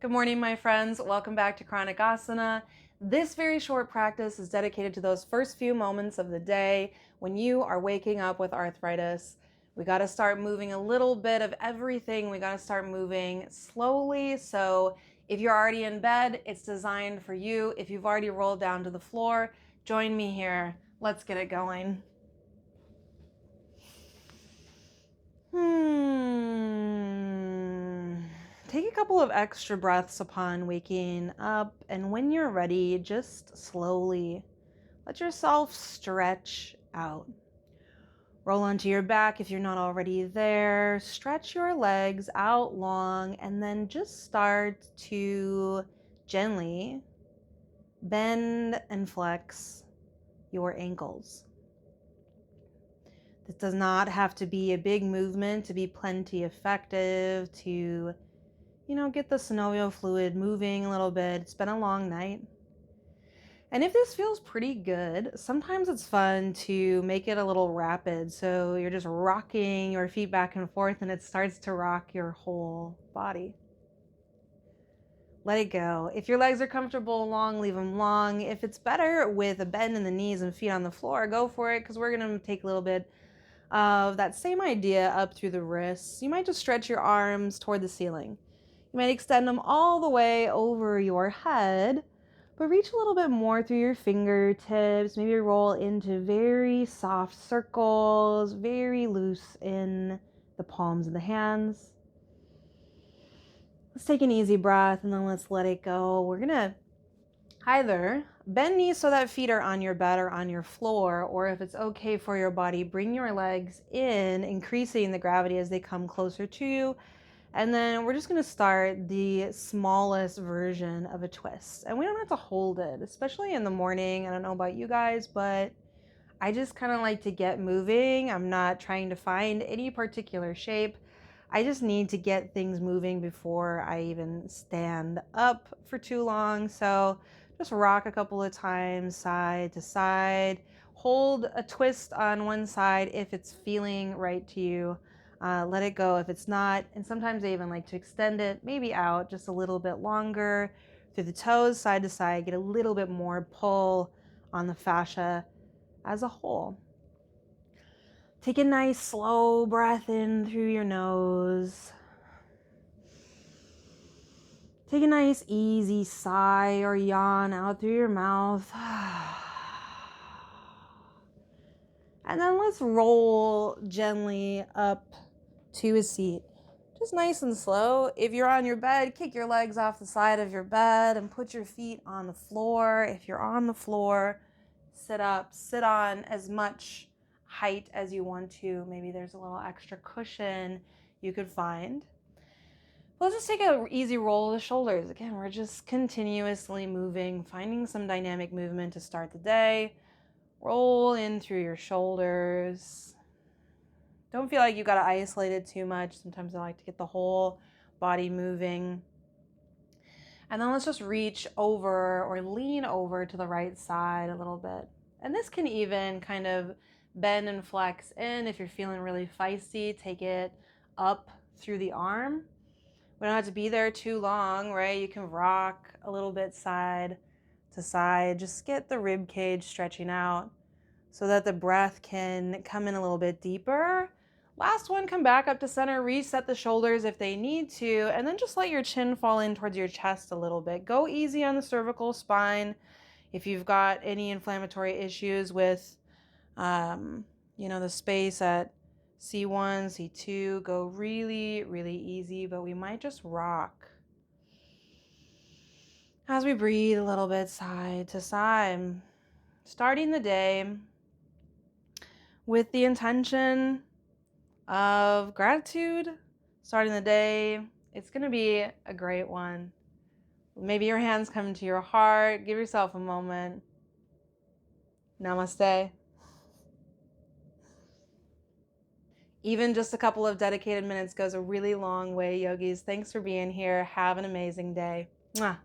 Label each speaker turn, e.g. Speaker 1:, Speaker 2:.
Speaker 1: Good morning, my friends. Welcome back to Chronic Asana. This very short practice is dedicated to those first few moments of the day when you are waking up with arthritis. We got to start moving a little bit of everything. We got to start moving slowly. So if you're already in bed, it's designed for you. If you've already rolled down to the floor, join me here. Let's get it going. Take a couple of extra breaths upon waking up, and when you're ready, just slowly let yourself stretch out. Roll onto your back if you're not already there. Stretch your legs out long, and then just start to gently bend and flex your ankles. This does not have to be a big movement to be plenty effective, to get the synovial fluid moving a little bit. It's been a long night. And if this feels pretty good, sometimes it's fun to make it a little rapid. So you're just rocking your feet back and forth and it starts to rock your whole body. Let it go. If your legs are comfortable long, leave them long. If it's better with a bend in the knees and feet on the floor, go for it, because we're going to take a little bit of that same idea up through the wrists. You might just stretch your arms toward the ceiling. You might extend them all the way over your head, but reach a little bit more through your fingertips. Maybe roll into very soft circles, very loose in the palms of the hands. Let's take an easy breath and then let's let it go. We're going to either bend knees so that feet are on your bed or on your floor, or if it's okay for your body, bring your legs in, increasing the gravity as they come closer to you. And then we're just going to start the smallest version of a twist. And we don't have to hold it, especially in the morning. I don't know about you guys, but I just kind of like to get moving. I'm not trying to find any particular shape. I just need to get things moving before I even stand up for too long. So just rock a couple of times side to side. Hold a twist on one side if it's feeling right to you. Let it go if it's not. And sometimes I even like to extend it maybe out just a little bit longer through the toes, side to side, get a little bit more pull on the fascia as a whole. Take a nice slow breath in through your nose. Take a nice easy sigh or yawn out through your mouth. And then let's roll gently up to a seat. Just nice and slow. If you're on your bed, kick your legs off the side of your bed and put your feet on the floor. If you're on the floor, sit up, sit on as much height as you want to. Maybe there's a little extra cushion you could find. Let's just take an easy roll of the shoulders. Again, we're just continuously moving, finding some dynamic movement to start the day. Roll in through your shoulders. Don't feel like you got to isolate it too much. Sometimes I like to get the whole body moving. And then let's just reach over or lean over to the right side a little bit. And this can even kind of bend and flex in. If you're feeling really feisty, take it up through the arm. We don't have to be there too long, right? You can rock a little bit side to side. Just get the rib cage stretching out so that the breath can come in a little bit deeper. Last one, come back up to center, reset the shoulders if they need to, and then just let your chin fall in towards your chest a little bit. Go easy on the cervical spine. If you've got any inflammatory issues with, the space at C1, C2, go really, really easy, but we might just rock as we breathe a little bit side to side. Starting the day with the intention of gratitude, starting the day. It's going to be a great one. Maybe your hands come to your heart. Give yourself a moment. Namaste. Even just a couple of dedicated minutes goes a really long way, yogis. Thanks for being here. Have an amazing day. Mwah.